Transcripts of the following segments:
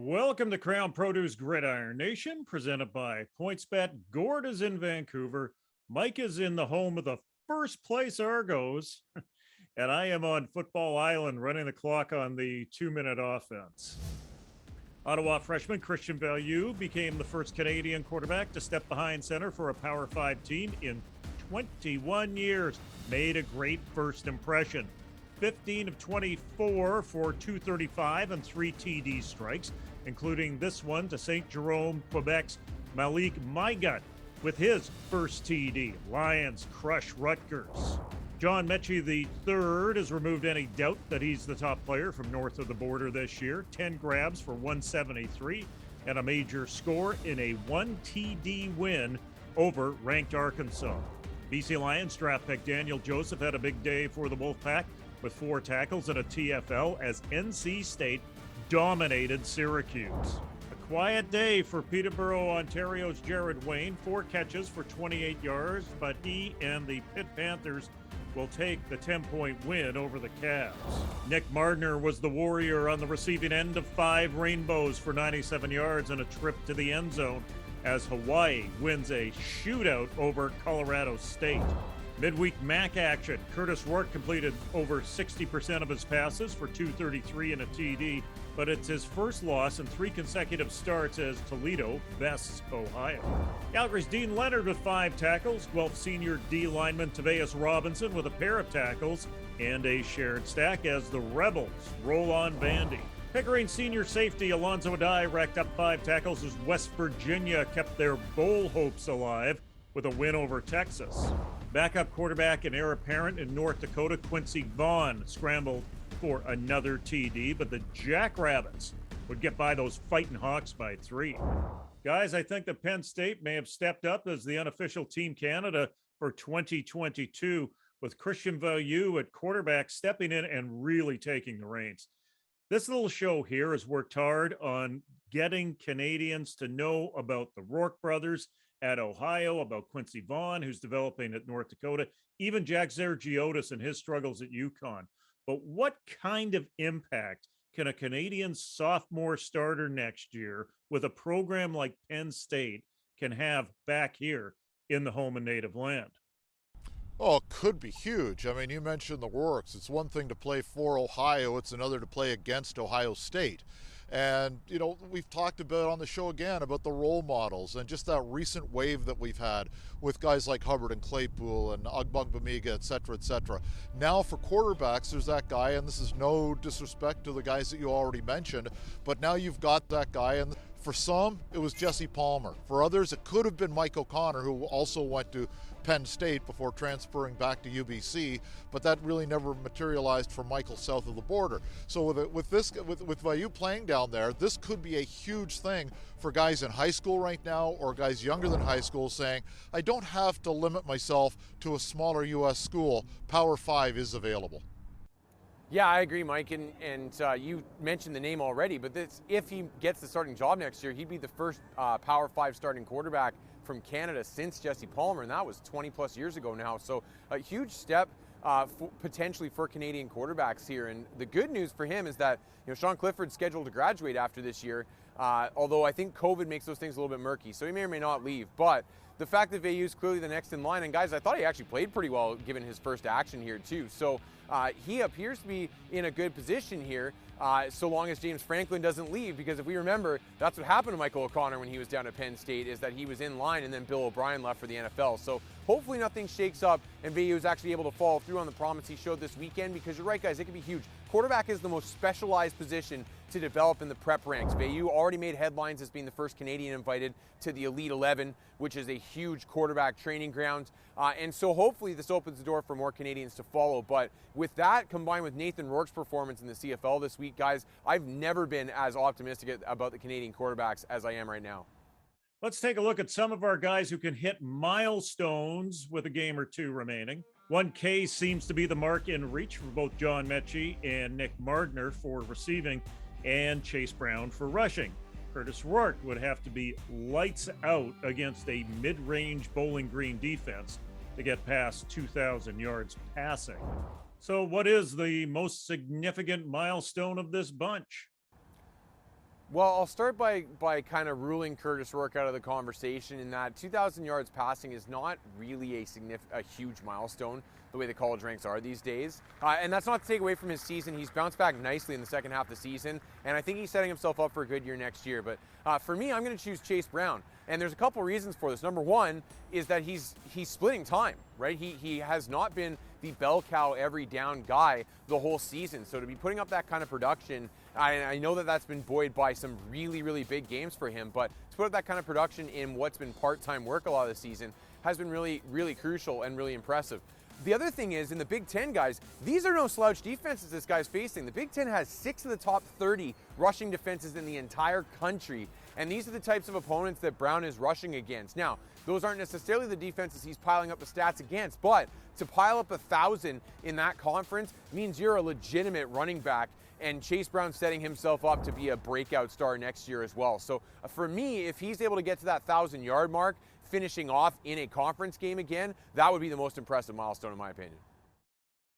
Welcome to Crown Produce Gridiron Nation, presented by PointsBet. Gord is in Vancouver. Mike is in the home of the first place Argos. And I am on Football Island running the clock on the 2-minute offense. Ottawa freshman Christian Value became the first Canadian quarterback to step behind center for a Power 5 team in 21 years. Made a great first impression. 15 of 24 for 235 and 3 TD strikes, including this one to St. Jerome, Quebec's Malik Mygut with his first TD. Lions crush Rutgers. John Metchi III has removed any doubt that he's the top player from north of the border this year. 10 grabs for 173 and a major score in a 1 TD win over ranked Arkansas. BC Lions draft pick Daniel Joseph had a big day for the Wolfpack with 4 tackles and a TFL as NC State dominated Syracuse. A quiet day for Peterborough, Ontario's Jared Wayne. 4 catches for 28 yards, but he and the Pitt Panthers will take the 10-point win over the Cavs. Nick Mardner was the Warrior on the receiving end of 5 rainbows for 97 yards and a trip to the end zone as Hawaii wins a shootout over Colorado State. Midweek MAC action. Curtis Rourke completed over 60% of his passes for 233 and a TD, but it's his first loss in 3 consecutive starts as Toledo bests Ohio. Calgary's Dean Leonard with 5 tackles, Guelph senior D lineman Taveus Robinson with a pair of tackles, and a shared stack as the Rebels roll on Vandy. Pickering senior safety Alonzo Adai racked up 5 tackles as West Virginia kept their bowl hopes alive with a win over Texas. Backup quarterback and heir apparent in North Dakota, Quincy Vaughn, scrambled for another TD, but the Jackrabbits would get by those Fighting Hawks by 3. Guys, I think that Penn State may have stepped up as the unofficial Team Canada for 2022, with Christian Value at quarterback stepping in and really taking the reins. This little show here has worked hard on getting Canadians to know about the Rourke brothers at Ohio, about Quincy Vaughn, who's developing at North Dakota, even Jack Zergiotis and his struggles at UConn. But what kind of impact can a Canadian sophomore starter next year with a program like Penn State can have back here in the home and native land? Oh, it could be huge. I mean, you mentioned the Rourkes. It's one thing to play for Ohio. It's another to play against Ohio State. And, you know, we've talked about on the show again about the role models and just that recent wave that we've had with guys like Hubbard and Claypool and Agbugbamiga, et cetera, et cetera. Now for quarterbacks, there's that guy, and this is no disrespect to the guys that you already mentioned, but now you've got that guy, and for some, it was Jesse Palmer. For others, it could have been Mike O'Connor, who also went to Penn State before transferring back to UBC, but that really never materialized for Michael south of the border. So with Value playing down there, this could be a huge thing for guys in high school right now or guys younger than high school saying, I don't have to limit myself to a smaller U.S. school. Power 5 is available. Yeah, I agree, Mike, and you mentioned the name already, but if he gets the starting job next year, he'd be the first Power 5 starting quarterback from Canada since Jesse Palmer, and that was 20 plus years ago now. So a huge step potentially for Canadian quarterbacks here. And the good news for him is that, you know, Sean Clifford's scheduled to graduate after this year, although I think COVID makes those things a little bit murky, so he may or may not leave. But the fact that Value is clearly the next in line, and guys, I thought he actually played pretty well given his first action here too. So he appears to be in a good position here, so long as James Franklin doesn't leave, because if we remember, that's what happened to Michael O'Connor when he was down at Penn State, is that he was in line and then Bill O'Brien left for the NFL. So hopefully nothing shakes up and Value is actually able to follow through on the promise he showed this weekend, because you're right, guys, it could be huge. Quarterback is the most specialized position to develop in the prep ranks. Value already made headlines as being the first Canadian invited to the Elite 11, which is a huge quarterback training ground. And so hopefully this opens the door for more Canadians to follow. But with that, combined with Nathan Rourke's performance in the CFL this week, guys, I've never been as optimistic about the Canadian quarterbacks as I am right now. Let's take a look at some of our guys who can hit milestones with a game or two remaining. 1K seems to be the mark in reach for both John Metchi and Nick Mardner for receiving, and Chase Brown for rushing. Curtis Rourke would have to be lights out against a mid-range Bowling Green defense to get past 2,000 yards passing. So what is the most significant milestone of this bunch? Well, I'll start by kind of ruling Curtis Rourke out of the conversation in that 2,000 yards passing is not really a huge milestone the way the college ranks are these days. And that's not to take away from his season. He's bounced back nicely in the second half of the season, and I think he's setting himself up for a good year next year. But for me, I'm going to choose Chase Brown. And there's a couple reasons for this. Number one is that he's splitting time, right? He has not been the bell cow every down guy the whole season. So to be putting up that kind of production, I know that that's been buoyed by some really, really big games for him, but to put up that kind of production in what's been part-time work a lot of the season has been really, really crucial and really impressive. The other thing is, in the Big Ten, guys, these are no slouch defenses this guy's facing. The Big Ten has 6 of the top 30 rushing defenses in the entire country, and these are the types of opponents that Brown is rushing against. Now, those aren't necessarily the defenses he's piling up the stats against, but to pile up 1,000 in that conference means you're a legitimate running back, and Chase Brown setting himself up to be a breakout star next year as well. So for me, if he's able to get to that 1,000-yard mark, finishing off in a conference game again, that would be the most impressive milestone in my opinion.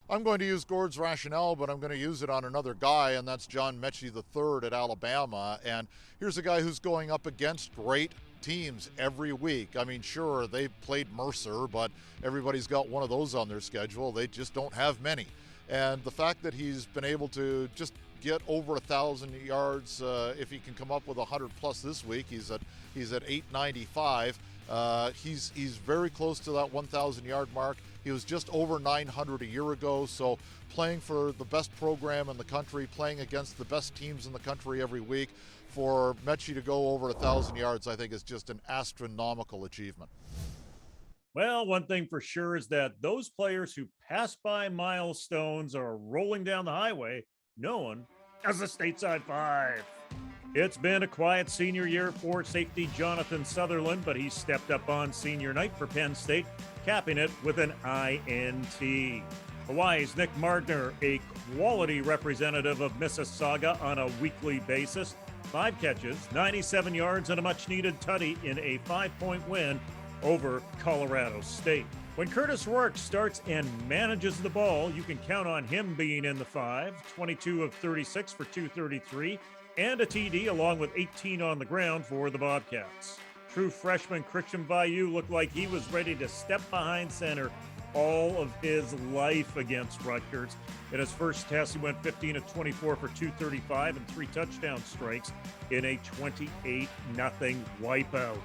I'm going to use Gord's rationale, but I'm going to use it on another guy, and that's John Metchi III at Alabama. And here's a guy who's going up against great teams every week. I mean, sure, they played Mercer, but everybody's got one of those on their schedule. They just don't have many. And the fact that he's been able to just get over 1,000 yards, if he can come up with 100 plus this week, he's at 895. He's very close to that 1,000 yard mark. He was just over 900 a year ago. So playing for the best program in the country, playing against the best teams in the country every week, for Metchi to go over 1,000 yards, I think is just an astronomical achievement. Well, one thing for sure is that those players who pass by milestones are rolling down the highway known as the Stateside Five. It's been a quiet senior year for safety Jonathan Sutherland, but he stepped up on senior night for Penn State, capping it with an INT. Hawaii's Nick Mardner, a quality representative of Mississauga on a weekly basis, 5 catches, 97 yards, and a much-needed tutty in a 5-point win over Colorado State. When Curtis Rourke starts and manages the ball, you can count on him being in the 5, 22 of 36 for 233, and a TD along with 18 on the ground for the Bobcats. True freshman Christian Bayou looked like he was ready to step behind center all of his life against Rutgers. In his first test, he went 15 of 24 for 235 and 3 touchdown strikes in a 28-0 wipeout.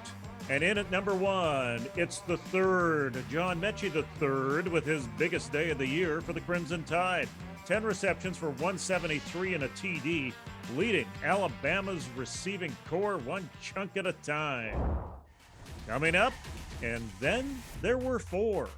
And in at number 1, it's the third, John Metchi III, with his biggest day of the year for the Crimson Tide. 10 receptions for 173 and a TD, leading Alabama's receiving core one chunk at a time. Coming up, and then there were 4.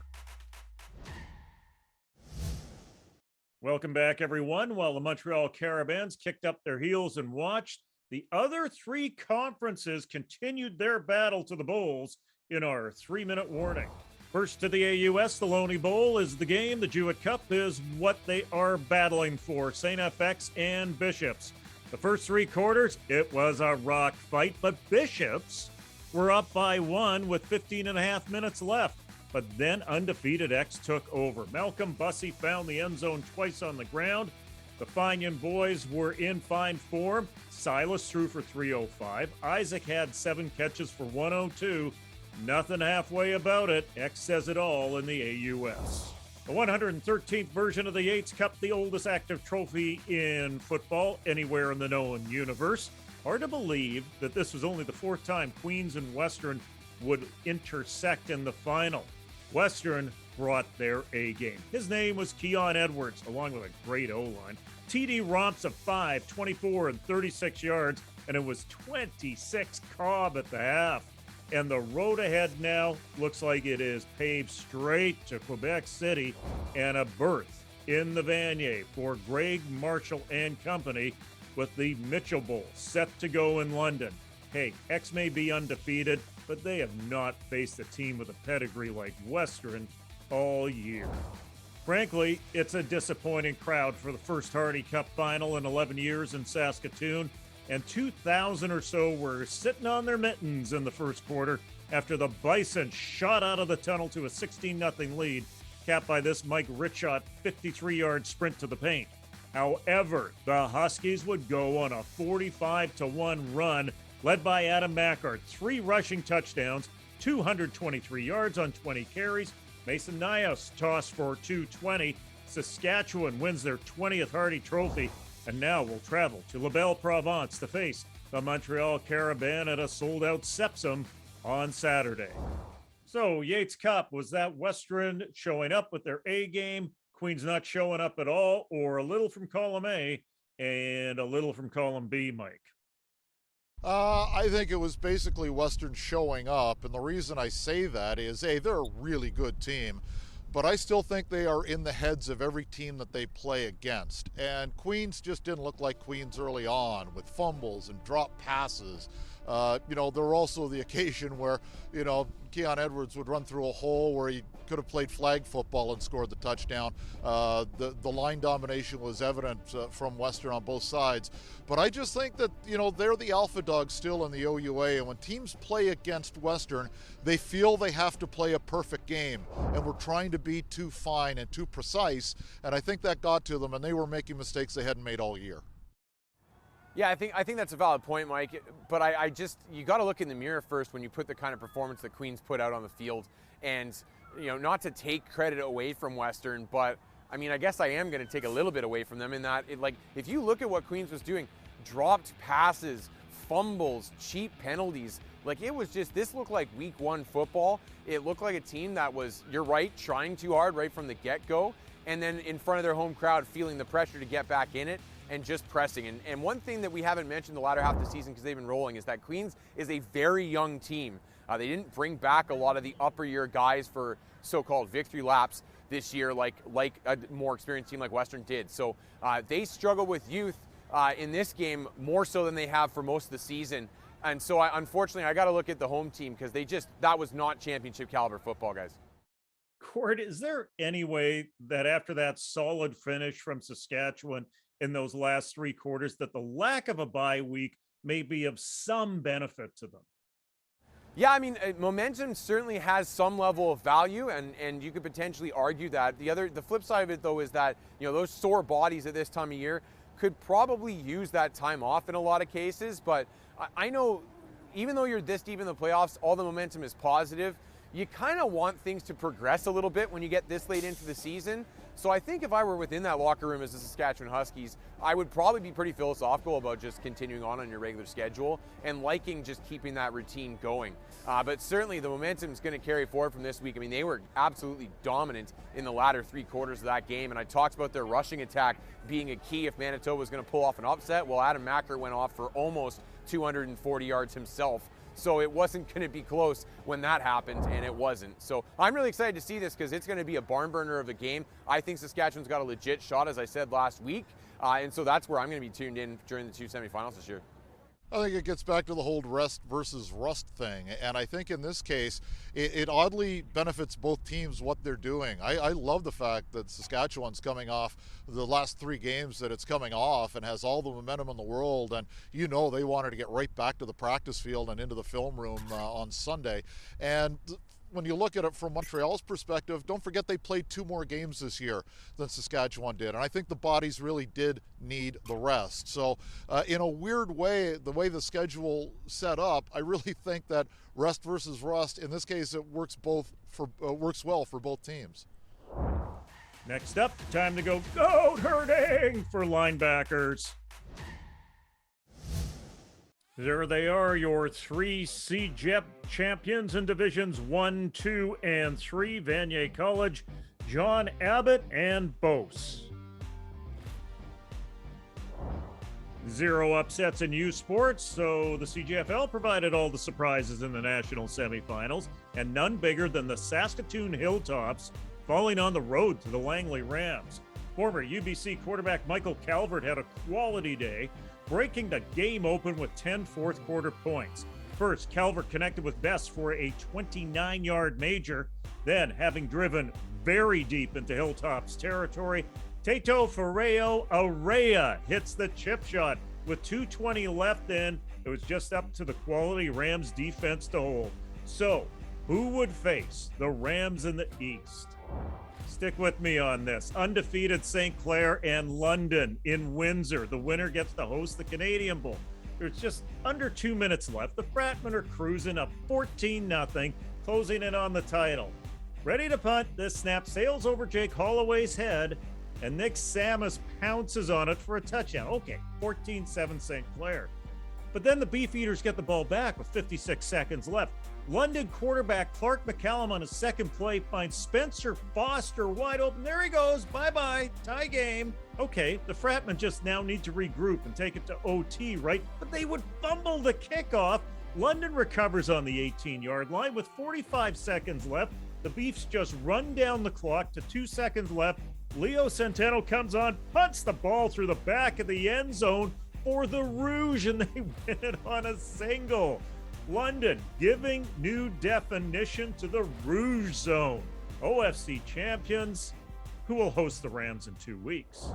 Welcome back, everyone. While the Montreal Carabins kicked up their heels and watched, the other 3 conferences continued their battle to the Bulls in our 3-minute warning. First to the AUS, the Loney Bowl is the game. The Jewett Cup is what they are battling for, St. FX and Bishops. The first 3 quarters, it was a rock fight, but Bishops were up by 1 with 15 and a half minutes left. But then undefeated X took over. Malcolm Bussey found the end zone twice on the ground. The Finian boys were in fine form. Silas threw for 305. Isaac had 7 catches for 102. Nothing halfway about it. X says it all in the AUS. The 113th version of the Yates Cup, the oldest active trophy in football anywhere in the known universe. Hard to believe that this was only the 4th time Queens and Western would intersect in the final. Western brought their A game. His name was Keon Edwards, along with a great O-line. TD romps of 5, 24, and 36 yards, and it was 26 Cobb at the half. And the road ahead now looks like it is paved straight to Quebec City and a berth in the Vanier for Greg Marshall and company with the Mitchell Bowl set to go in London. Hey, X may be undefeated, but they have not faced a team with a pedigree like Western all year. Frankly, it's a disappointing crowd for the first Hardy Cup final in 11 years in Saskatoon, and 2,000 or so were sitting on their mittens in the first quarter after the Bison shot out of the tunnel to a 16-0 lead, capped by this Mike Richot 53-yard sprint to the paint. However, the Huskies would go on a 45-1 run led by Adam Mackart. 3 rushing touchdowns, 223 yards on 20 carries. Mason Nias tossed for 220. Saskatchewan wins their 20th Hardy Trophy and now will travel to La Belle Province to face the Montreal Caravan at a sold-out Sepsum on Saturday. So, Yates Cup, was that Western showing up with their A game, Queens not showing up at all, or a little from column A and a little from column B, Mike? I think it was basically Western showing up, and the reason I say that is, A, they're a really good team, but I still think they are in the heads of every team that they play against. And Queens just didn't look like Queens early on with fumbles and drop passes. There were also the occasion where, Keon Edwards would run through a hole where he could have played flag football and scored the touchdown. The line domination was evident from Western on both sides. But I just think that, they're the alpha dogs still in the OUA. And when teams play against Western, they feel they have to play a perfect game. And we're trying to be too fine and too precise. And I think that got to them, and they were making mistakes they hadn't made all year. Yeah, I think that's a valid point, Mike. But you got to look in the mirror first when you put the kind of performance that Queens put out on the field. And, not to take credit away from Western, but I guess I am going to take a little bit away from them in that, if you look at what Queens was doing, dropped passes, fumbles, cheap penalties, this looked like week 1 football. It looked like a team that was, you're right, trying too hard right from the get-go, and then in front of their home crowd feeling the pressure to get back in it and just pressing. And one thing that we haven't mentioned the latter half of the season because they've been rolling is that Queens is a very young team. They didn't bring back a lot of the upper year guys for so-called victory laps this year like a more experienced team like Western did. So they struggle with youth in this game more so than they have for most of the season. And so unfortunately, I got to look at the home team because that was not championship caliber football, guys. Cord, is there any way that after that solid finish from Saskatchewan in those last 3 quarters that the lack of a bye week may be of some benefit to them? Yeah, momentum certainly has some level of value, and you could potentially argue that. The flip side of it, though, is that those sore bodies at this time of year could probably use that time off in a lot of cases. But I know, even though you're this deep in the playoffs, all the momentum is positive. You kind of want things to progress a little bit when you get this late into the season. So I think if I were within that locker room as the Saskatchewan Huskies, I would probably be pretty philosophical about just continuing on your regular schedule and liking just keeping that routine going. But certainly the momentum is going to carry forward from this week. They were absolutely dominant in the latter 3 quarters of that game. And I talked about their rushing attack being a key if Manitoba was going to pull off an upset. Well, Adam Mackart went off for almost 240 yards himself. So it wasn't going to be close when that happened, and it wasn't. So I'm really excited to see this because it's going to be a barn burner of a game. I think Saskatchewan's got a legit shot, as I said last week. And so that's where I'm going to be tuned in during the 2 semifinals this year. I think it gets back to the whole rest versus rust thing. And I think in this case, it oddly benefits both teams what they're doing. I love the fact that Saskatchewan's coming off the last 3 games that it's coming off and has all the momentum in the world. And they wanted to get right back to the practice field and into the film room on Sunday. And when you look at it from Montreal's perspective, don't forget they played 2 more games this year than Saskatchewan did. And I think the bodies really did need the rest. So in a weird way, the way the schedule set up, I really think that rest versus rust, in this case, it works well for both teams. Next up, time to go goat herding for linebackers. There they are, your 3 CJEP champions in Divisions 1, 2, and 3, Vanier College, John Abbott, and Bose. 0 upsets in U Sports, so the CJFL provided all the surprises in the national semifinals, and none bigger than the Saskatoon Hilltops falling on the road to the Langley Rams. Former UBC quarterback Michael Calvert had a quality day, breaking the game open with 10 fourth-quarter points. First, Calvert connected with Best for a 29-yard major. Then, having driven very deep into Hilltops territory, Tato Ferreo Arrea hits the chip shot with 2:20 left in. It was just up to the quality Rams defense to hold. So, Who would face the Rams in the East? Stick with me on this. Undefeated St. Clair and London in Windsor. The winner gets to host the Canadian Bowl. There's just under 2 minutes left. The Fratmen are cruising up 14-0, closing in on the title. Ready to punt. This snap sails over Jake Holloway's head, and Nick Samus pounces on it for a touchdown. Okay, 14-7 St. Clair. But then the Beefeaters get the ball back with 56 seconds left. London quarterback Clark McCallum on his second play finds Spencer Foster wide open. There he goes. Bye-bye. Tie game. Okay, the Fratmen just now need to regroup and take it to OT, right? But they would fumble the kickoff. London recovers on the 18-yard line with 45 seconds left. The Beefs just run down the clock to 2 seconds left. Leo Centeno comes on, punts the ball through the back of the end zone for the Rouge, and they win it on a single. London giving new definition to the Rouge Zone. OFC champions, who will host the Rams in 2 weeks.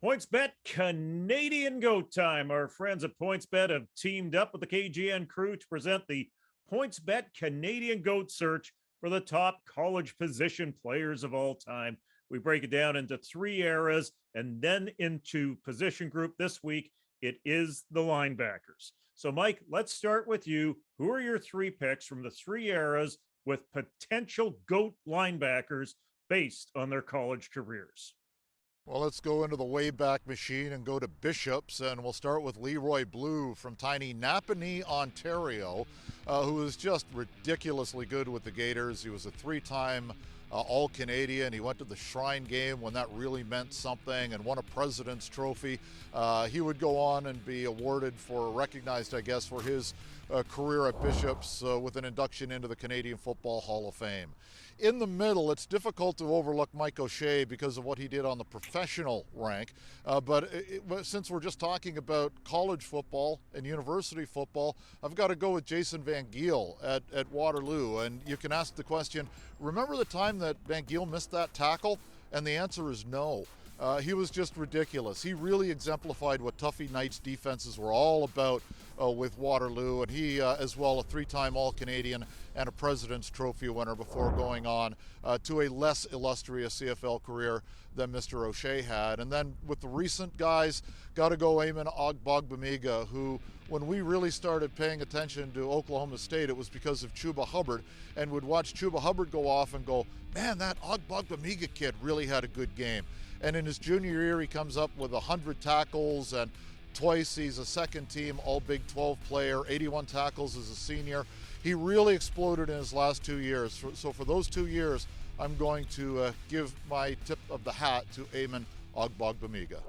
PointsBet Canadian Goat Time. Our friends at PointsBet have teamed up with the KGN crew to present the PointsBet Canadian Goat Search for the top college position players of all time. We break it down into 3 eras and then into position group. This week, it is the linebackers. So, Mike, let's start with you. Who are your 3 picks from the 3 eras with potential GOAT linebackers based on their college careers? Well, let's go into the Wayback Machine and go to Bishops, and we'll start with Leroy Blue from tiny Napanee, Ontario, who was just ridiculously good with the Gators. He was a 3-time All-Canadian. He went to the Shrine Game when that really meant something and won a President's Trophy. He would go on and be awarded for, recognized, I guess, for his career at Bishops with an induction into the Canadian Football Hall of Fame. In the middle, it's difficult to overlook Mike O'Shea because of what he did on the professional rank. But since we're just talking about college football and university football, I've got to go with Jason Van Giel at Waterloo. And you can ask the question, remember the time that Van Giel missed that tackle? And the answer is no. He was just ridiculous. He really exemplified what Tuffy Knight's defenses were all about with Waterloo, and he, as well, a 3-time All-Canadian and a President's Trophy winner before going on to a less illustrious CFL career than Mr. O'Shea had. And then with the recent guys, got to go Eamon Ogbogbemiga, who, when we really started paying attention to Oklahoma State, it was because of Chuba Hubbard, and would watch Chuba Hubbard go off and go, man, that Ogbogbemiga kid really had a good game. And in his junior year, he comes up with 100 tackles, and twice he's a second-team All-Big 12 player, 81 tackles as a senior. He really exploded in his last 2 years. So for those 2 years, I'm going to give my tip of the hat to Eamon Ogbogbemiga.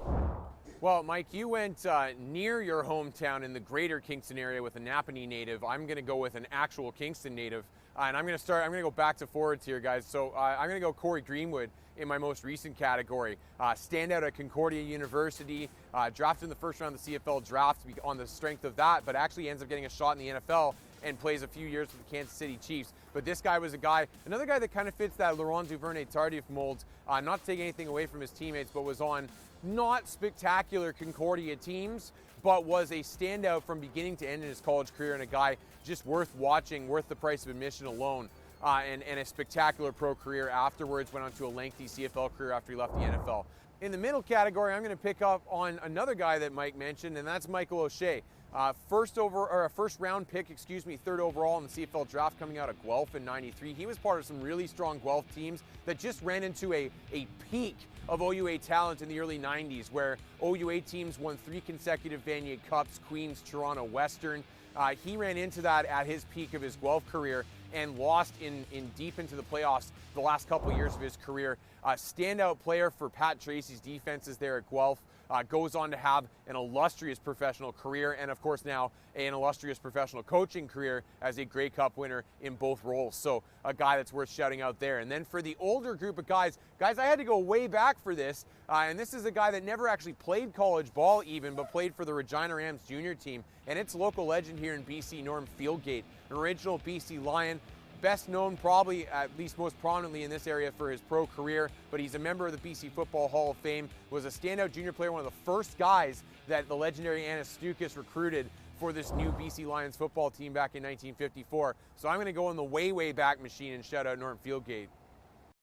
Well, Mike, you went near your hometown in the greater Kingston area with a Napanee native. I'm going to go with an actual Kingston native. And I'm going to go back to forwards here, guys. So I'm going to go Corey Greenwood in my most recent category. Standout at Concordia University, drafted in the first round of the CFL draft on the strength of that, but actually ends up getting a shot in the NFL and plays a few years with the Kansas City Chiefs. But this guy was another guy that kind of fits that Laurent Duvernay-Tardif mold, not to take anything away from his teammates, but was on not spectacular Concordia teams, but was a standout from beginning to end in his college career, and a guy just worth watching, worth the price of admission alone. And a spectacular pro career afterwards, went on to a lengthy CFL career after he left the NFL. In the middle category, I'm going to pick up on another guy that Mike mentioned, and that's Michael O'Shea. First round pick, third overall in the CFL draft coming out of Guelph in '93. He was part of some really strong Guelph teams that just ran into a peak of OUA talent in the early 90s, where OUA teams won 3 consecutive Vanier Cups, Queens, Toronto Western. He ran into that at his peak of his Guelph career and lost in deep into the playoffs the last couple of years of his career. Standout player for Pat Tracy's defenses there at Guelph. Goes on to have an illustrious professional career, and of course now an illustrious professional coaching career as a Grey Cup winner in both roles. So a guy that's worth shouting out there. And then for the older group of guys, I had to go way back for this, and this is a guy that never actually played college ball even, but played for the Regina Rams junior team, and it's local legend here in BC, Norm Fieldgate, an original BC Lion. Best known probably, at least most prominently in this area, for his pro career, but he's a member of the BC Football Hall of Fame, was a standout junior player, one of the first guys that the legendary Anna Stukas recruited for this new BC Lions football team back in 1954. So I'm going to go in the way, way back machine and shout out Norton Fieldgate.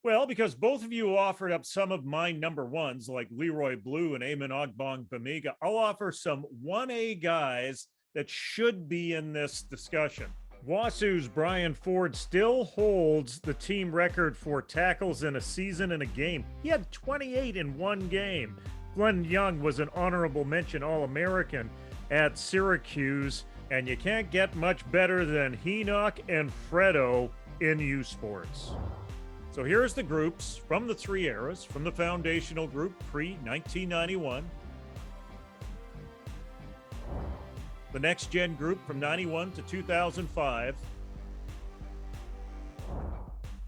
Well, because both of you offered up some of my number ones like Leroy Blue and Eamon Ogbong Bamiga, I'll offer some 1A guys that should be in this discussion. Wasu's Brian Ford still holds the team record for tackles in a season in a game. He had 28 in one game. Glenn Young was an honorable mention All-American at Syracuse, and you can't get much better than Henoch and Fredo in U Sports. So here's the groups from the three eras, from the foundational group pre-1991, the next gen group from 91 to 2005,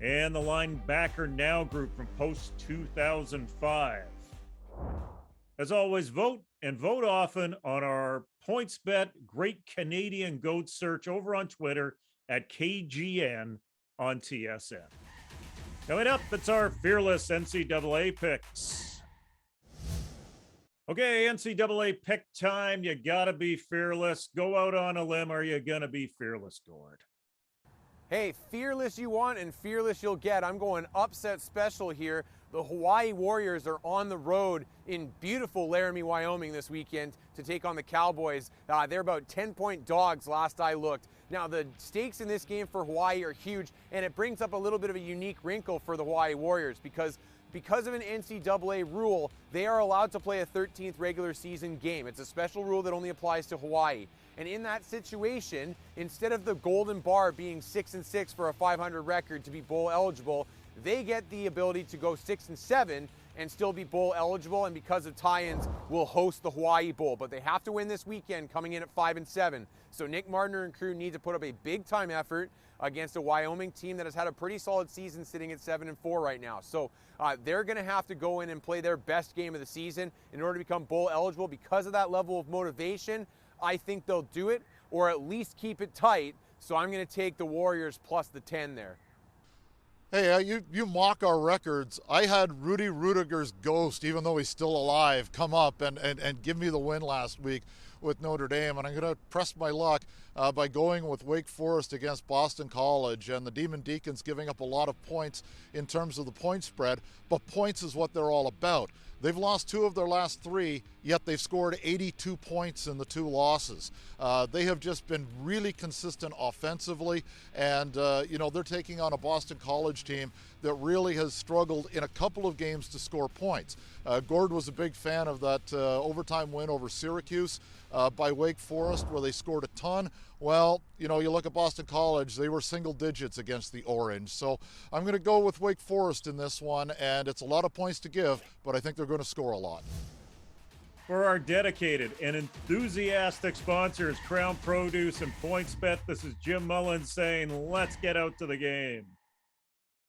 and the linebacker now group from post 2005. As always, vote and vote often on our PointsBet Great Canadian Goat search over on Twitter at KGN on TSN. Coming up, it's our fearless NCAA picks. Okay, NCAA pick time. You gotta be fearless. Go out on a limb. Are you gonna be fearless, Gord? Hey, fearless you want and fearless you'll get. I'm going upset special here. The Hawaii Warriors are on the road in beautiful Laramie, Wyoming this weekend to take on the Cowboys. They're about 10-point dogs last I looked. Now, the stakes in this game for Hawaii are huge, and it brings up a little bit of a unique wrinkle for the Hawaii Warriors because of an NCAA rule, they are allowed to play a 13th regular season game. It's a special rule that only applies to Hawaii. And in that situation, instead of the golden bar being 6-6 for a 500 record to be bowl eligible, they get the ability to go 6-7 and still be bowl eligible, and because of tie-ins, will host the Hawaii Bowl. But they have to win this weekend, coming in at 5-7. So Nick Martiner and crew need to put up a big-time effort against a Wyoming team that has had a pretty solid season, sitting at 7-4 right now. So they're going to have to go in and play their best game of the season in order to become bowl eligible. Because of that level of motivation, I think they'll do it, or at least keep it tight. So I'm going to take the Warriors plus the 10 there. Hey, you mock our records. I had Rudy Rudiger's ghost, even though he's still alive, come up and give me the win last week with Notre Dame. And I'm going to press my luck by going with Wake Forest against Boston College. And the Demon Deacons giving up a lot of points in terms of the point spread, but points is what they're all about. They've lost 2 of their last 3, yet they've scored 82 points in the 2 losses. They have just been really consistent offensively, and they're taking on a Boston College team that really has struggled in a couple of games to score points. Gord was a big fan of that overtime win over Syracuse by Wake Forest, where they scored a ton. Well, you look at Boston College, they were single digits against the Orange. So I'm going to go with Wake Forest in this one, and it's a lot of points to give, but I think they're going to score a lot. For our dedicated and enthusiastic sponsors, Crown Produce and PointsBet, this is Jim Mullins saying, let's get out to the game.